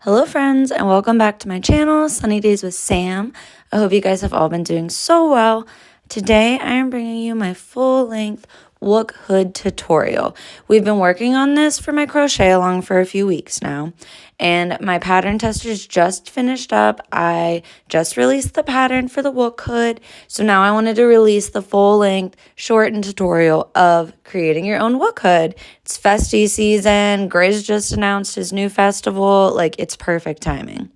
Hello friends and welcome back to my channel, Sunny Days with Sam. I hope you guys have all been doing so well. Today I am bringing you my full-length Wook hood tutorial. We've been working on this for my crochet along for a few weeks now, and my pattern testers just finished up. I just released the pattern for the Wook hood, so now I wanted to release the full-length shortened tutorial of creating your own Wook hood. It's festy season. Grizz just announced his new festival. Like, it's perfect timing.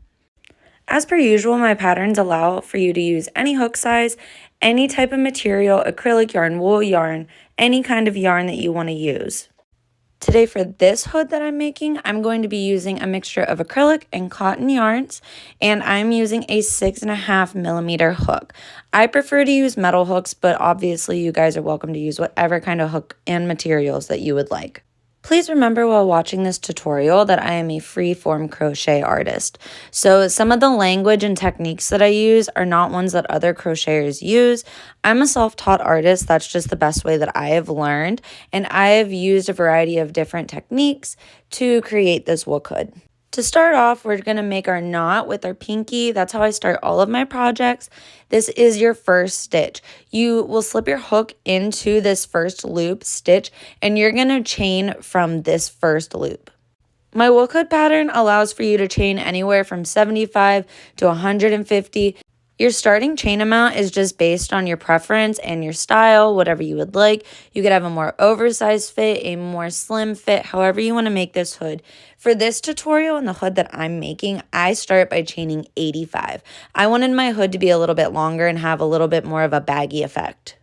As per usual, my patterns allow for you to use any hook size, any type of material, acrylic yarn, wool yarn, any kind of yarn that you want to use. Today for this hood that I'm making, I'm going to be using a mixture of acrylic and cotton yarns, and I'm using a 6.5mm hook. I prefer to use metal hooks, but obviously you guys are welcome to use whatever kind of hook and materials that you would like. Please remember while watching this tutorial that I am a free-form crochet artist. So some of the language and techniques that I use are not ones that other crocheters use. I'm a self-taught artist. That's just the best way that I have learned. And I have used a variety of different techniques to create this Wook hood. To start off, we're going to make our knot with our pinky. That's how I start all of my projects. This is your first stitch. You will slip your hook into this first loop stitch, and you're going to chain from this first loop. My Wook hood pattern allows for you to chain anywhere from 75 to 150. Your starting chain amount is just based on your preference and your style, whatever you would like. You could have a more oversized fit, a more slim fit, however you want to make this hood. For this tutorial and the hood that I'm making, I start by chaining 85. I wanted my hood to be a little bit longer and have a little bit more of a baggy effect.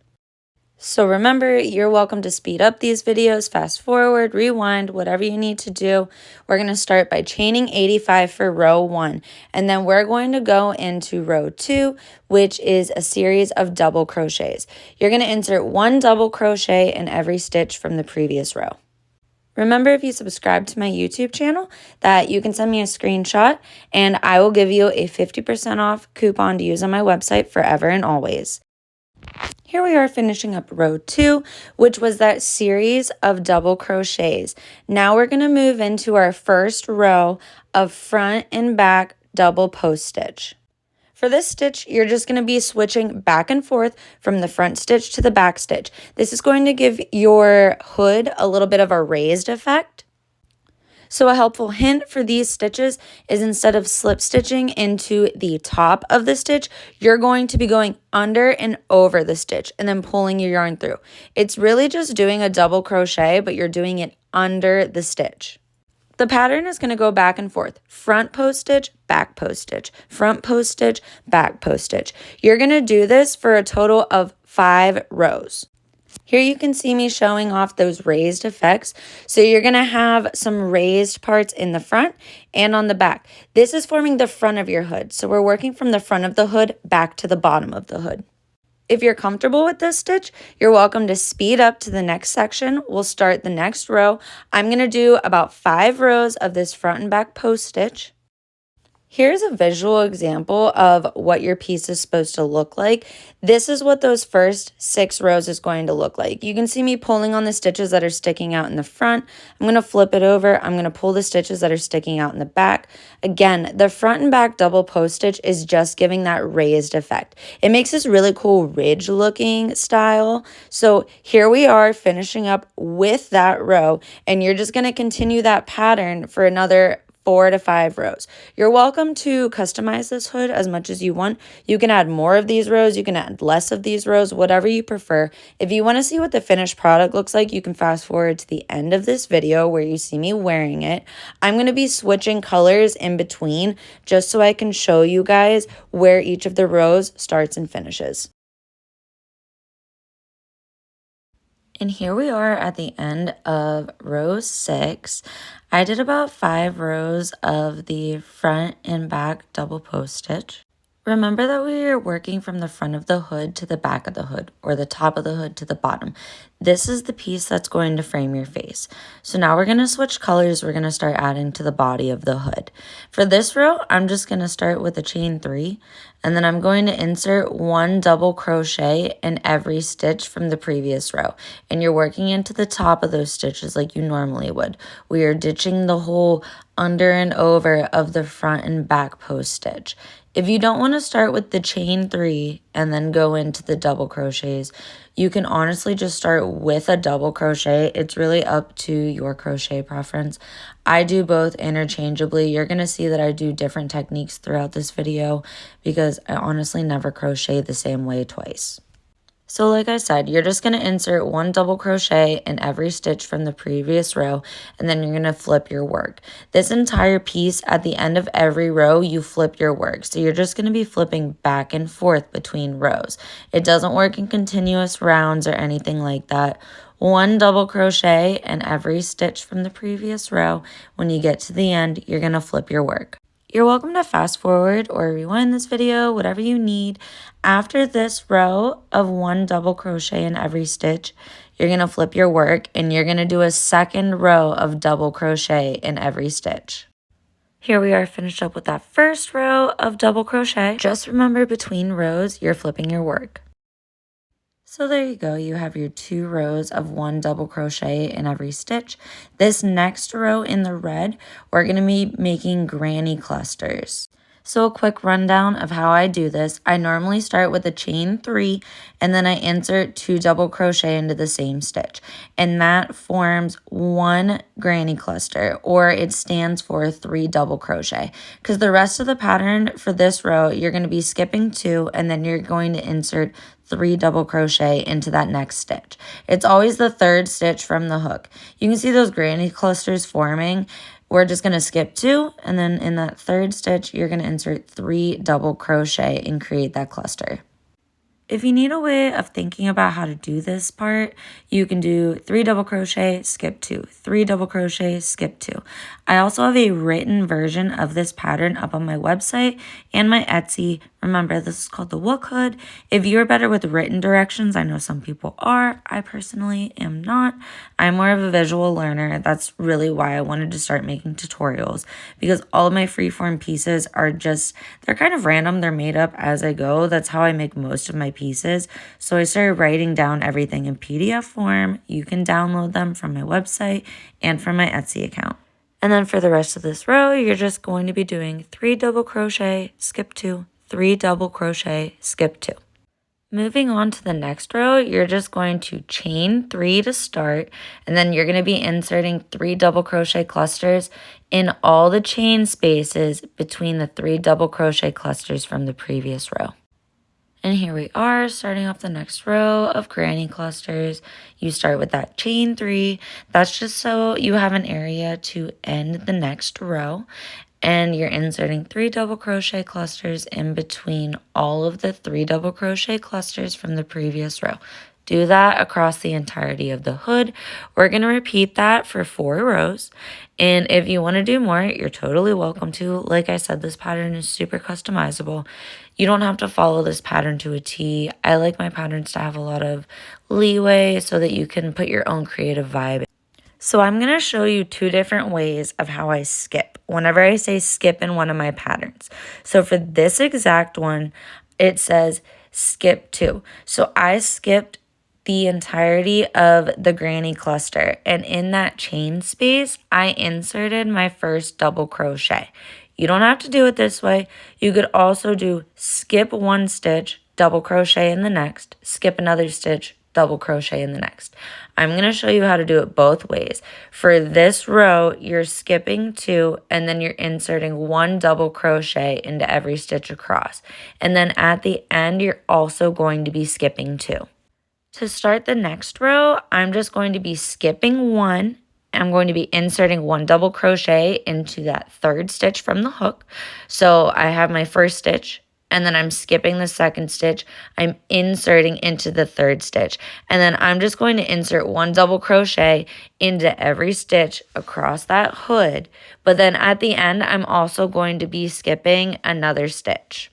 So remember, you're welcome to speed up these videos, fast forward, rewind, whatever you need to do. We're going to start by chaining 85 for row 1, and then we're going to go into row 2, which is a series of double crochets. You're going to insert 1 double crochet in every stitch from the previous row. Remember, if you subscribe to my YouTube channel, that you can send me a screenshot, and I will give you a 50% off coupon to use on my website forever and always. Here we are finishing up row 2, which was that series of double crochets. Now we're going to move into our first row of front and back double post stitch. For this stitch, you're just going to be switching back and forth from the front stitch to the back stitch. This is going to give your hood a little bit of a raised effect. So a helpful hint for these stitches is instead of slip stitching into the top of the stitch, you're going to be going under and over the stitch and then pulling your yarn through. It's really just doing a double crochet, but you're doing it under the stitch. The pattern is going to go back and forth, front post stitch, back post stitch, front post stitch, back post stitch. You're going to do this for a total of 5 rows. Here you can see me showing off those raised effects. So you're going to have some raised parts in the front and on the back. This is forming the front of your hood. So we're working from the front of the hood back to the bottom of the hood. If you're comfortable with this stitch, you're welcome to speed up to the next section. We'll start the next row. I'm going to do about 5 rows of this front and back post stitch. Here's a visual example of what your piece is supposed to look like. This is what those first 6 rows is going to look like. You can see me pulling on the stitches that are sticking out in the front. I'm going to flip it over. I'm going to pull the stitches that are sticking out in the back. Again, the front and back double post stitch is just giving that raised effect. It makes this really cool ridge looking style. So here we are finishing up with that row, and you're just going to continue that pattern for another 4 to 5 rows. You're welcome to customize this hood as much as you want. You can add more of these rows, you can add less of these rows, whatever you prefer. If you want to see what the finished product looks like, you can fast forward to the end of this video where you see me wearing it. I'm going to be switching colors in between just so I can show you guys where each of the rows starts and finishes. And here we are at the end of row 6. I did about 5 rows of the front and back double post stitch. Remember that we are working from the front of the hood to the back of the hood, or the top of the hood to the bottom. This is the piece that's going to frame your face. So now we're going to switch colors. We're going to start adding to the body of the hood. For this row, I'm just going to start with a chain 3, and then I'm going to insert 1 double crochet in every stitch from the previous row. And you're working into the top of those stitches like you normally would. We are ditching the whole under and over of the front and back post stitch. If you don't want to start with the chain 3 and then go into the double crochets, you can honestly just start with a double crochet. It's really up to your crochet preference. I do both interchangeably. You're going to see that I do different techniques throughout this video because I honestly never crochet the same way twice. So like I said, you're just going to insert 1 double crochet in every stitch from the previous row, and then you're going to flip your work. This entire piece, at the end of every row, you flip your work. So you're just going to be flipping back and forth between rows. It doesn't work in continuous rounds or anything like that. 1 double crochet in every stitch from the previous row. When you get to the end, you're going to flip your work. You're welcome to fast forward or rewind this video, whatever you need. After this row of 1 double crochet in every stitch, you're going to flip your work and you're going to do a second row of double crochet in every stitch. Here we are finished up with that first row of double crochet. Just remember, between rows, you're flipping your work. So there you go, you have your 2 rows of 1 double crochet in every stitch. This next row in the red, we're going to be making granny clusters. So a quick rundown of how I do this. I normally start with a chain 3 and then I insert 2 double crochet into the same stitch. And that forms 1 granny cluster, or it stands for 3 double crochet. Because the rest of the pattern for this row, you're going to be skipping 2 and then you're going to insert 3 double crochet into that next stitch. It's always the 3rd stitch from the hook. You can see those granny clusters forming. We're just going to skip 2, and then in that 3rd stitch, you're going to insert 3 double crochet and create that cluster. If you need a way of thinking about how to do this part, you can do 3 double crochet, skip 2, 3 double crochet, skip 2. I also have a written version of this pattern up on my website and my Etsy. Remember, this is called the Wook hood. If you're better with written directions, I know some people are. I personally am not. I'm more of a visual learner. That's really why I wanted to start making tutorials, because all of my freeform pieces are just, they're kind of random. They're made up as I go. That's how I make most of my pieces. So I started writing down everything in PDF form. You can download them from my website and from my Etsy account. And then for the rest of this row, you're just going to be doing 3 double crochet, skip 2, 3 double crochet, skip 2. Moving on to the next row, you're just going to chain 3 to start, and then you're going to be inserting 3 double crochet clusters in all the chain spaces between the 3 double crochet clusters from the previous row. And here we are, starting off the next row of granny clusters. You start with that chain 3. That's just so you have an area to end the next row. And you're inserting 3 double crochet clusters in between all of the 3 double crochet clusters from the previous row. Do that across the entirety of the hood. We're going to repeat that for 4 rows. And if you want to do more, you're totally welcome to. Like I said, this pattern is super customizable. You don't have to follow this pattern to a T. I like my patterns to have a lot of leeway so that you can put your own creative vibe. So I'm going to show you 2 different ways of how I skip whenever I say skip in one of my patterns. So for this exact one, it says skip 2. So I skipped the entirety of the granny cluster, and in that chain space, I inserted my first double crochet. You don't have to do it this way. You could also do skip 1 stitch, double crochet in the next, skip another stitch, double crochet in the next. I'm going to show you how to do it both ways. For this row, you're skipping 2 and then you're inserting 1 double crochet into every stitch across. And then at the end, you're also going to be skipping 2. To start the next row, I'm just going to be skipping 1. I'm going to be inserting 1 double crochet into that 3rd stitch from the hook. So I have my first stitch, and then I'm skipping the 2nd stitch. I'm inserting into the 3rd stitch, and then I'm just going to insert 1 double crochet into every stitch across that hood. But then at the end, I'm also going to be skipping another stitch.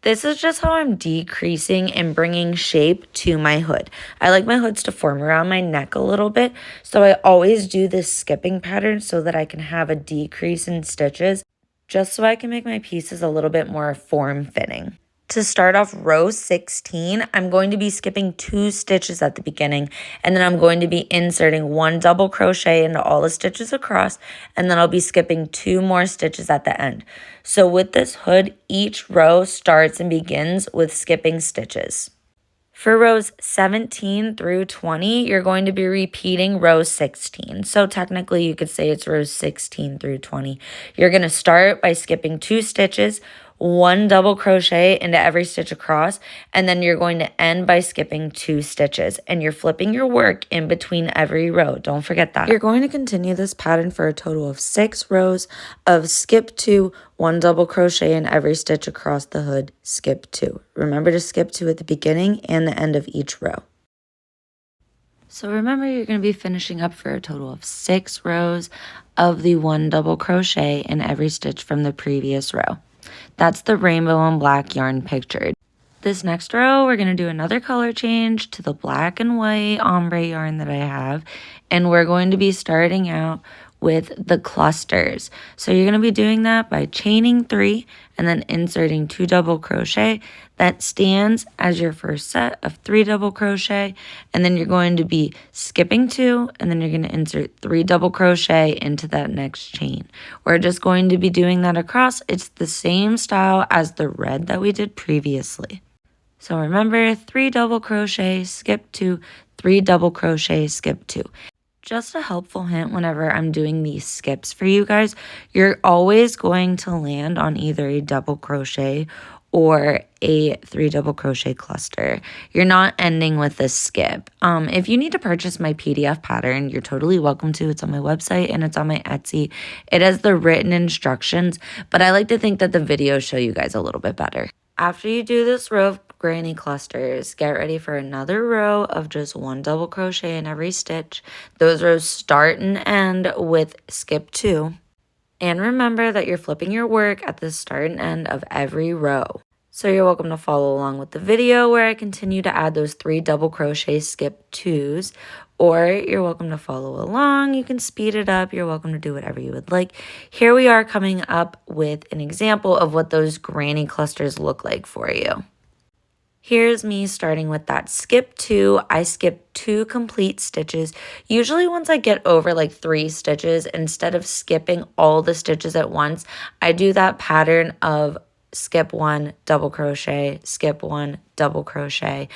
This is just how I'm decreasing and bringing shape to my hood. I like my hoods to form around my neck a little bit, so I always do this skipping pattern so that I can have a decrease in stitches, just so I can make my pieces a little bit more form-fitting. To start off row 16, I'm going to be skipping 2 stitches at the beginning, and then I'm going to be inserting 1 double crochet into all the stitches across, and then I'll be skipping 2 more stitches at the end. So with this hood, each row starts and begins with skipping stitches. For rows 17 through 20, you're going to be repeating row 16. So technically you could say it's rows 16 through 20. You're going to start by skipping 2 stitches, 1 double crochet into every stitch across, and then you're going to end by skipping 2 stitches, and you're flipping your work in between every row. Don't forget that. You're going to continue this pattern for a total of 6 rows of skip 2, 1 double crochet in every stitch across the hood, skip 2. Remember to skip 2 at the beginning and the end of each row. So remember, you're going to be finishing up for a total of 6 rows of the 1 double crochet in every stitch from the previous row. That's the rainbow and black yarn pictured. This next row, we're going to do another color change to the black and white ombre yarn that I have, and we're going to be starting out with the clusters. So you're going to be doing that by chaining 3 and then inserting 2 double crochet. That stands as your first set of 3 double crochet, and then you're going to be skipping 2, and then you're going to insert 3 double crochet into that next chain. We're just going to be doing that across. It's the same style as the red that we did previously. So remember, 3 double crochet, skip 2, 3 double crochet, skip 2. Just a helpful hint whenever I'm doing these skips for you guys, you're always going to land on either a double crochet or a 3 double crochet cluster. You're not ending with a skip. If you need to purchase my PDF pattern, you're totally welcome to. It's on my website and it's on my Etsy. It has the written instructions, but I like to think that the videos show you guys a little bit better. After you do this row of granny clusters, get ready for another row of just 1 double crochet in every stitch. Those rows start and end with skip 2. And remember that you're flipping your work at the start and end of every row. So you're welcome to follow along with the video where I continue to add those 3 double crochet skip 2s, or you're welcome to follow along. You can speed it up. You're welcome to do whatever you would like. Here we are coming up with an example of what those granny clusters look like for you. Here's me starting with that skip 2. I skip 2 complete stitches. Usually once I get over like 3 stitches, instead of skipping all the stitches at once, I do that pattern of skip 1, double crochet, skip 1, double crochet.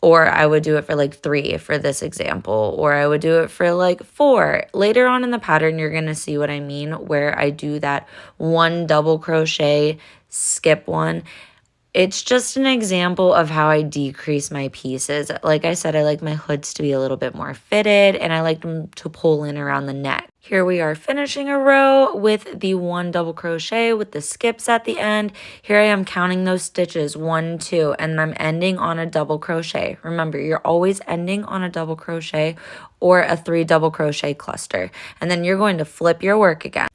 Or I would do it for like 3 for this example, or I would do it for like 4. Later on in the pattern, you're going to see what I mean, where I do that 1 double crochet, skip 1. It's just an example of how I decrease my pieces. Like I said, I like my hoods to be a little bit more fitted, and I like them to pull in around the neck. Here we are finishing a row with the 1 double crochet with the skips at the end. Here I am counting those stitches, 1, 2, and I'm ending on a double crochet. Remember, you're always ending on a double crochet or a 3 double crochet cluster, and then you're going to flip your work again.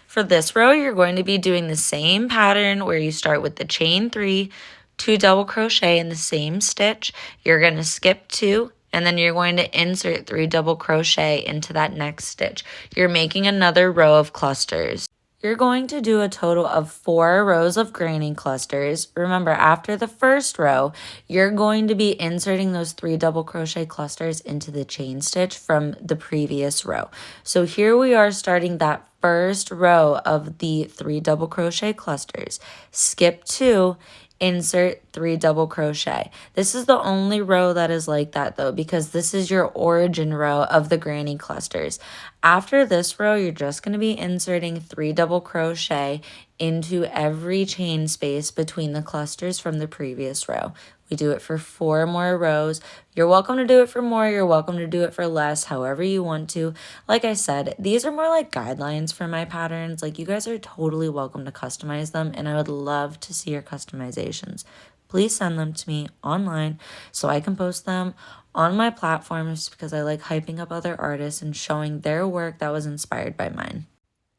For this row, you're going to be doing the same pattern where you start with the chain 3, 2 double crochet in the same stitch. You're going to skip 2, and then you're going to insert 3 double crochet into that next stitch. You're making another row of clusters. You're going to do a total of 4 rows of granny clusters. Remember, after the first row, you're going to be inserting those 3 double crochet clusters into the chain stitch from the previous row. So here we are starting that first row of the 3 double crochet clusters. Skip 2, insert 3 double crochet. This is the only row that is like that though, because this is your origin row of the granny clusters. After this row, you're just going to be inserting 3 double crochet into every chain space between the clusters from the previous row. We do it for 4 more rows. You're welcome to do it for more. You're welcome to do it for less, however you want to. Like I said, these are more like guidelines for my patterns. Like, you guys are totally welcome to customize them, and I would love to see your customizations. Please send them to me online so I can post them on my platforms, because I like hyping up other artists and showing their work that was inspired by mine.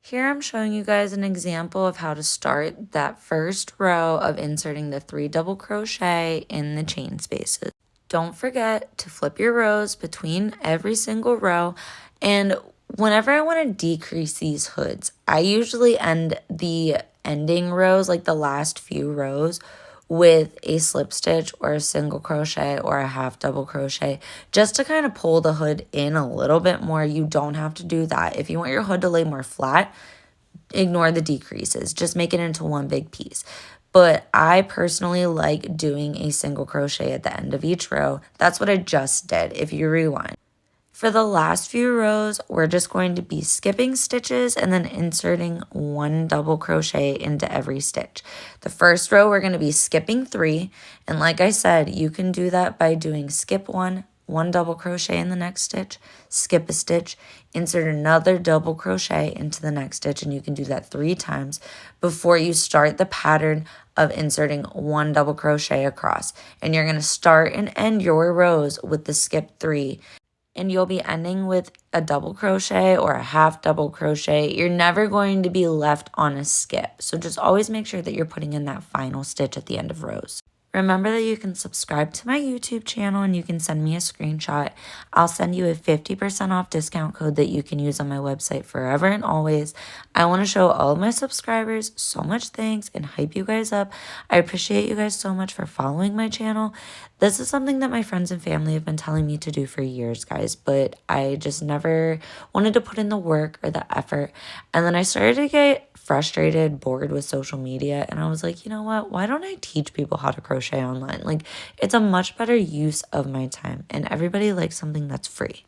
Here I'm showing you guys an example of how to start that first row of inserting the 3 double crochet in the chain spaces. Don't forget to flip your rows between every single row, and whenever I want to decrease these hoods, I usually end the ending rows, like the last few rows, with a slip stitch or a single crochet or a half double crochet, just to kind of pull the hood in a little bit more. You don't have to do that. If you want your hood to lay more flat, ignore the decreases, just make it into one big piece. But I personally like doing a single crochet at the end of each row. That's what I just did if you rewind. For the last few rows, we're just going to be skipping stitches and then inserting 1 double crochet into every stitch. The first row, we're going to be skipping 3. And like I said, you can do that by doing skip 1, 1 double crochet in the next stitch, skip a stitch, insert another double crochet into the next stitch, and you can do that 3 times before you start the pattern of inserting 1 double crochet across. And you're going to start and end your rows with the skip 3. And you'll be ending with a double crochet or a half double crochet. You're never going to be left on a skip. So just always make sure that you're putting in that final stitch at the end of rows. Remember that you can subscribe to my YouTube channel and you can send me a screenshot. I'll send you a 50% off discount code that you can use on my website forever and always. I want to show all of my subscribers so much thanks and hype you guys up. I appreciate you guys so much for following my channel. This is something that my friends and family have been telling me to do for years, guys, but I just never wanted to put in the work or the effort. And then I started to get frustrated, bored with social media, and I was like, you know what, why don't I teach people how to crochet online? Like, it's a much better use of my time, and everybody likes something that's free.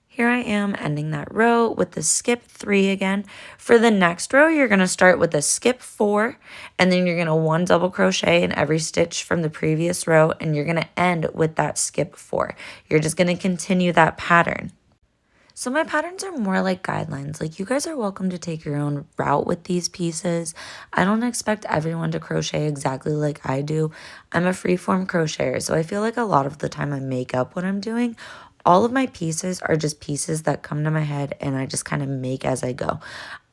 Here I am ending that row with the skip 3 again. For the next row, you're going to start with a skip 4, and then you're going to 1 double crochet in every stitch from the previous row, and you're going to end with that skip 4. You're just going to continue that pattern. So my patterns are more like guidelines. Like, you guys are welcome to take your own route with these pieces. I don't expect everyone to crochet exactly like I do. I'm a freeform crocheter, so I feel like a lot of the time I make up what I'm doing. All of my pieces are just pieces that come to my head and I just kind of make as I go.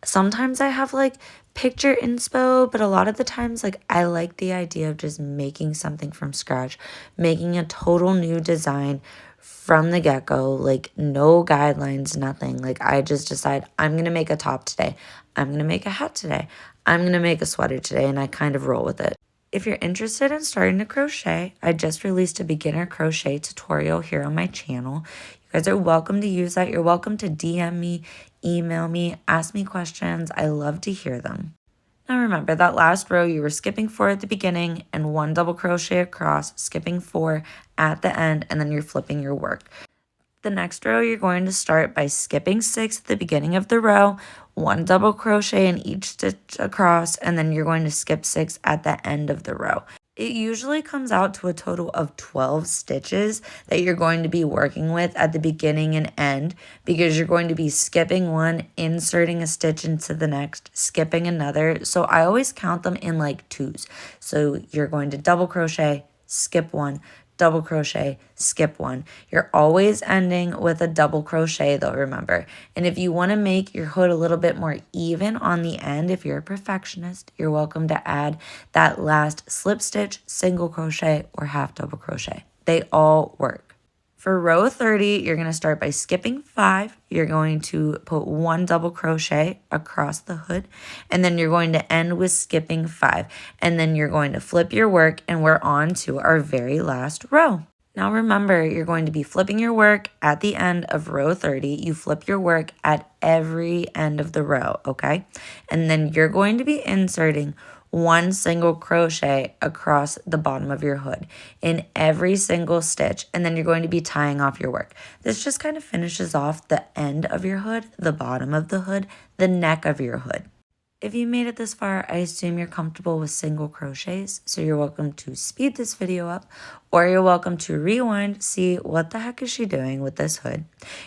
Sometimes I have like picture inspo, but a lot of the times, like, I like the idea of just making something from scratch, making a total new design from the get-go, like no guidelines, nothing. Like, I just decide I'm going to make a top today. I'm going to make a hat today. I'm going to make a sweater today, and I kind of roll with it. If you're interested in starting to crochet, I just released a beginner crochet tutorial here on my channel. You guys are welcome to use that. You're welcome to DM me, email me, ask me questions. I love to hear them. Now remember, that last row you were skipping 4 at the beginning and 1 double crochet across, skipping 4 at the end, and then you're flipping your work. The next row you're going to start by skipping 6 at the beginning of the row, 1 double crochet in each stitch across, and then you're going to skip 6 at the end of the row. It usually comes out to a total of 12 stitches that you're going to be working with at the beginning and end, because you're going to be skipping 1, inserting a stitch into the next, skipping another. So I always count them in like 2s. So you're going to double crochet, skip 1, double crochet, skip 1. You're always ending with a double crochet though, remember. And if you want to make your hood a little bit more even on the end, if you're a perfectionist, you're welcome to add that last slip stitch, single crochet, or half double crochet. They all work. For row 30, you're going to start by skipping 5. You're going to put 1 double crochet across the hood, and then you're going to end with skipping 5. And then you're going to flip your work, and we're on to our very last row. Now remember, you're going to be flipping your work at the end of row 30. You flip your work at every end of the row, okay? And then you're going to be inserting 1 single crochet across the bottom of your hood in every single stitch, and then you're going to be tying off your work. This just kind of finishes off the end of your hood, the bottom of the hood, the neck of your hood. If you made it this far, I assume you're comfortable with single crochets, so you're welcome to speed this video up, or you're welcome to rewind, see what the heck is she doing with this hood.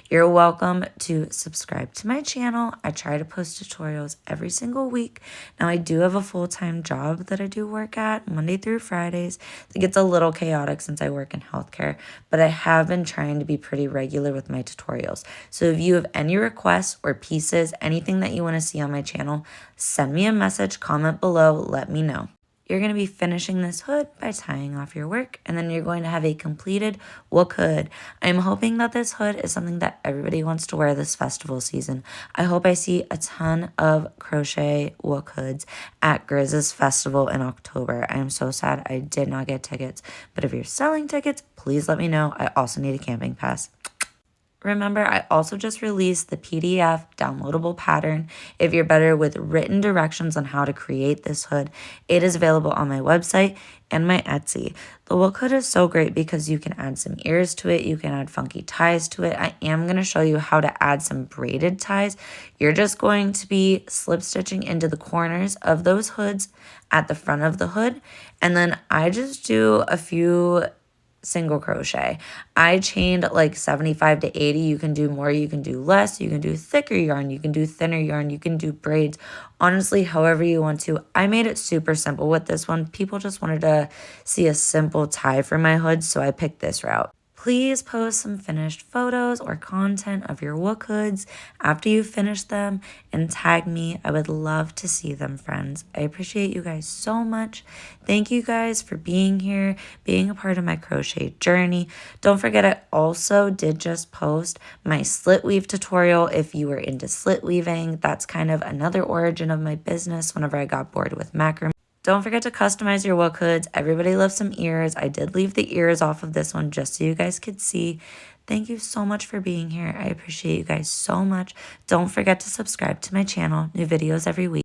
You're welcome to subscribe to my channel. I try to post tutorials every single week. Now, I do have a full-time job that I do work at Monday through Fridays. It gets a little chaotic since I work in healthcare, but I have been trying to be pretty regular with my tutorials. So if you have any requests or pieces, anything that you want to see on my channel, send me a message, comment below, let me know. You're going to be finishing this hood by tying off your work, and then you're going to have a completed Wook hood. I'm hoping that this hood is something that everybody wants to wear this festival season. I hope I see a ton of crochet Wook hoods at Grizz's festival in October. I am so sad I did not get tickets, but if you're selling tickets, please let me know. I also need a camping pass. Remember, I also just released the PDF downloadable pattern. If you're better with written directions on how to create this hood, it is available on my website and my Etsy. The Wook hood is so great because you can add some ears to it. You can add funky ties to it. I am going to show you how to add some braided ties. You're just going to be slip stitching into the corners of those hoods at the front of the hood. And then I just do a few single crochet. I chained like 75 to 80. You can do more, you can do less, you can do thicker yarn, you can do thinner yarn, you can do braids. Honestly, however you want to. I made it super simple with this one. People just wanted to see a simple tie for my hood, so I picked this route. Please post some finished photos or content of your Wook hoods after you finish them and tag me. I would love to see them, friends. I appreciate you guys so much. Thank you guys for being here, being a part of my crochet journey. Don't forget, I also did just post my slit weave tutorial. If you were into slit weaving, that's kind of another origin of my business whenever I got bored with macrame. Don't forget to customize your Wook hoods. Everybody loves some ears. I did leave the ears off of this one just so you guys could see. Thank you so much for being here. I appreciate you guys so much. Don't forget to subscribe to my channel. New videos every week.